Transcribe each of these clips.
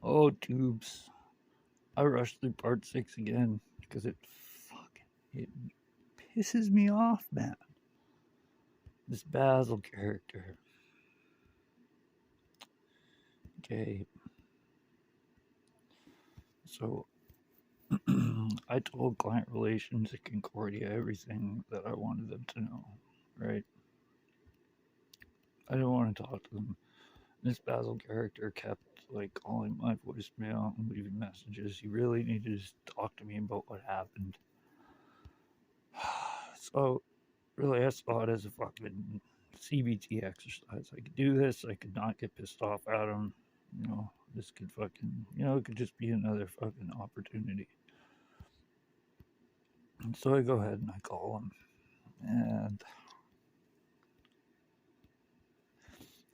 Oh, tubes. I rushed through part 6 again because it pisses me off, man. This Basil character. Okay. So, I told client relations at Concordia everything that I wanted them to know, right? I didn't want to talk to them. This Basil character kept like calling my voicemail and leaving messages. He really needed to talk to me about what happened. So really, I saw it as a fucking CBT exercise. I could do this. I could not get pissed off at him. This could fucking, it could just be another fucking opportunity. And so I go ahead and I call him, and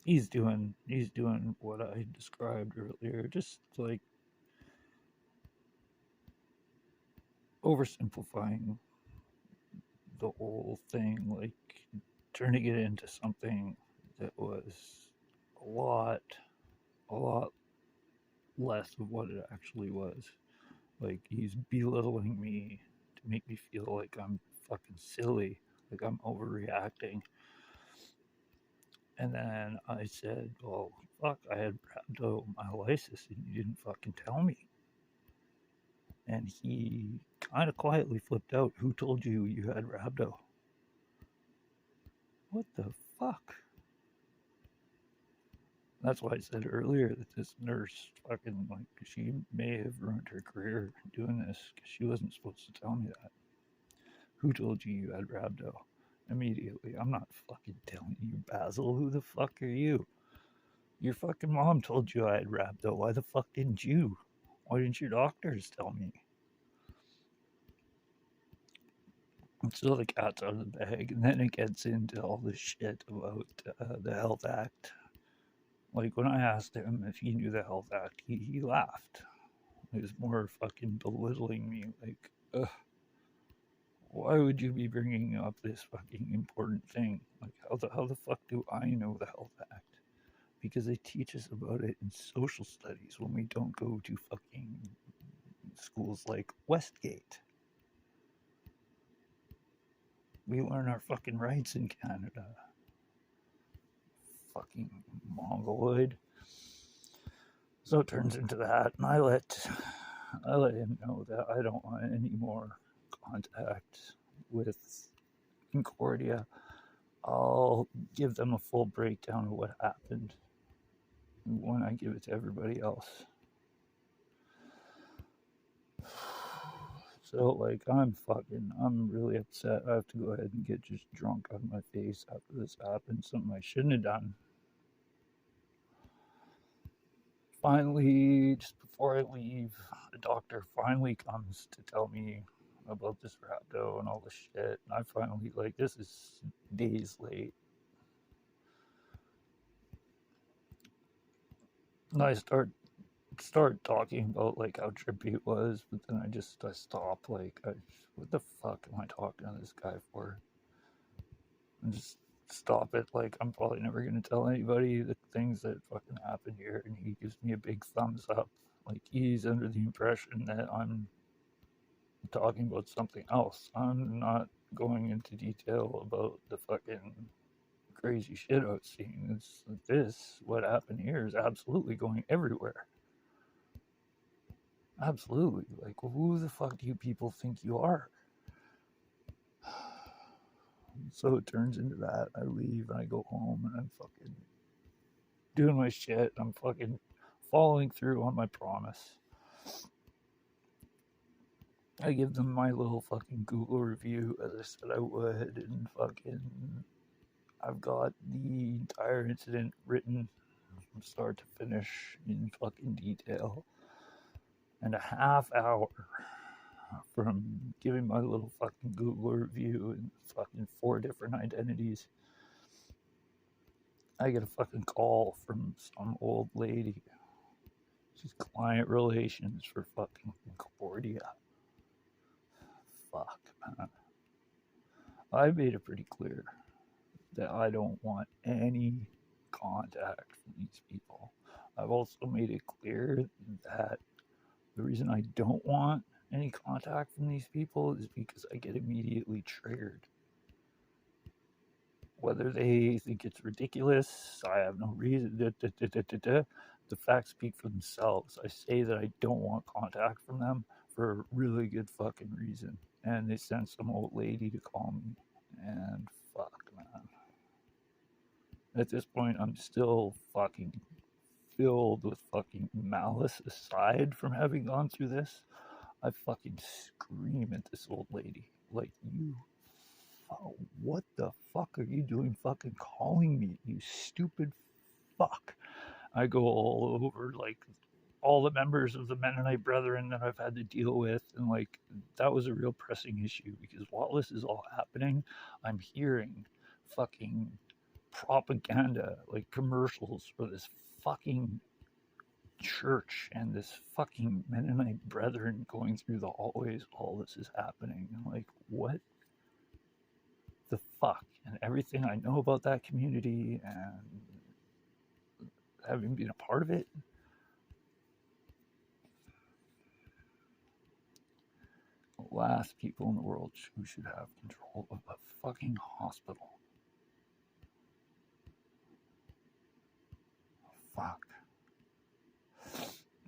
he's doing what I described earlier, just like oversimplifying the whole thing, like turning it into something that was a lot, a lot less of what it actually was. Like he's belittling me to make me feel like I'm fucking silly, like I'm overreacting. And then I said, well, fuck, I had rhabdomyolysis and you didn't fucking tell me. And he kind of quietly flipped out. Who told you you had rhabdo? What the fuck? That's why I said earlier that this nurse fucking, like, she may have ruined her career doing this because she wasn't supposed to tell me that. Who told you you had rhabdo? Immediately, I'm not fucking telling you, Basil. Who the fuck are you? Your fucking mom told you I had rhabdo. Why the fuck didn't you? Why didn't your doctors tell me? And so the cat's out of the bag, and then it gets into all this shit about the Health Act. Like, when I asked him if he knew the Health Act, he laughed. He was more fucking belittling me, like, ugh. Why would you be bringing up this fucking important thing? Like, how the fuck do I know the Health Act? Because they teach us about it in social studies when we don't go to fucking schools like Westgate. We learn our fucking rights in Canada. Fucking mongoloid. So it turns into that, and I let him know that I don't want any more contact with Concordia. I'll give them a full breakdown of what happened when I give it to everybody else. So, like, I'm really upset. I have to go ahead and get just drunk on my face after this happened. Something I shouldn't have done. Finally, just before I leave, the doctor finally comes to tell me about this rhabdo and all this shit. And I finally, like, this is days late. And I start talking about like how trippy it was, but then I stop. Like, what the fuck am I talking to this guy for? And just stop it. Like, I'm probably never gonna tell anybody the things that fucking happened here. And he gives me a big thumbs up. Like, he's under the impression that I'm talking about something else. I'm not going into detail about the fucking crazy shit I've seen. What happened here is absolutely going everywhere. Absolutely. Like, who the fuck do you people think you are? So it turns into that. I leave and I go home and I'm fucking doing my shit. I'm fucking following through on my promise. I give them my little fucking Google review as I said I would, and fucking I've got the entire incident written from start to finish in fucking detail. And a half hour from giving my little fucking Google review and fucking 4 different identities, I get a fucking call from some old lady. She's client relations for fucking Concordia. Fuck, man. I made it pretty clear that I don't want any contact from these people. I've also made it clear that the reason I don't want any contact from these people is because I get immediately triggered. Whether they think it's ridiculous, I have no reason. The facts speak for themselves. I say that I don't want contact from them for a really good fucking reason. And they sent some old lady to call me. And fuck, man. At this point, I'm still fucking filled with fucking malice aside from having gone through this. I fucking scream at this old lady. Like, you, what the fuck are you doing fucking calling me, you stupid fuck? I go all over, like, all the members of the Mennonite Brethren that I've had to deal with. And, like, that was a real pressing issue because while this is all happening, I'm hearing fucking propaganda, like commercials for this fucking church and this fucking Mennonite Brethren going through the hallways. All this is happening. And, like, what the fuck? And everything I know about that community and having been a part of it, the last people in the world who should have control of a fucking hospital. Fuck.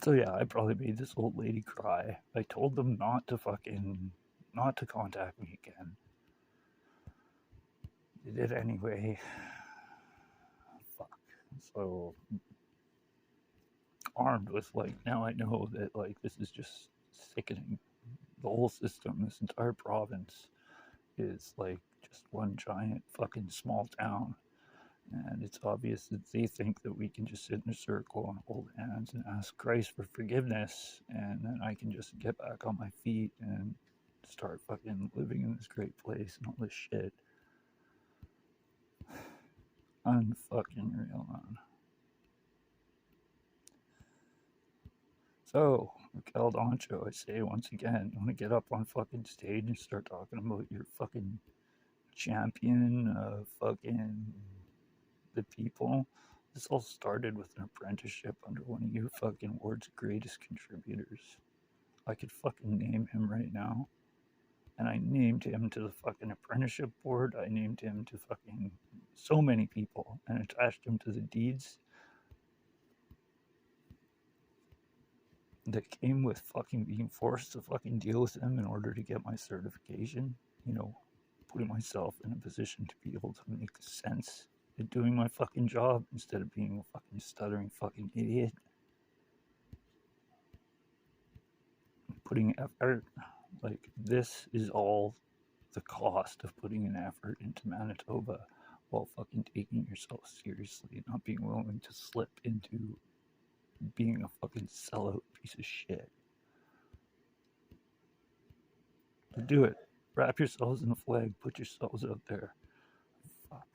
So yeah, I probably made this old lady cry. I told them not to contact me again. They did anyway. Fuck. So armed with, like, now I know that, like, this is just sickening. The whole system, this entire province is like just one giant fucking small town. And it's obvious that they think that we can just sit in a circle and hold hands and ask Christ for forgiveness, and then I can just get back on my feet and start fucking living in this great place and all this shit. Unfucking real, man. So, Raquel Doncho, I say once again, you want to get up on fucking stage and start talking about your fucking champion of fucking the people. This all started with an apprenticeship under one of you fucking world's greatest contributors. I could fucking name him right now. And I named him to the fucking apprenticeship board. I named him to fucking so many people and attached him to the deeds that came with fucking being forced to fucking deal with him in order to get my certification. You know, putting myself in a position to be able to make sense at doing my fucking job instead of being a fucking stuttering fucking idiot. Putting effort, like, this is all the cost of putting an effort into Manitoba while fucking taking yourself seriously, not being willing to slip into being a fucking sellout piece of shit. Do it. Wrap yourselves in a flag, put yourselves out there. Fuck.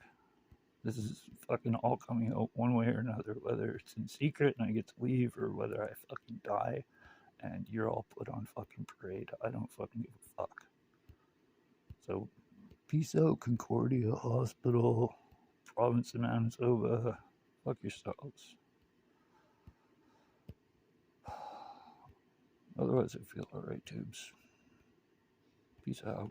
This is fucking all coming out one way or another, whether it's in secret and I get to leave or whether I fucking die and you're all put on fucking parade. I don't fucking give a fuck. So, peace out, Concordia Hospital, province of Manitoba. Fuck yourselves. Otherwise, I feel alright, tubes. Peace out.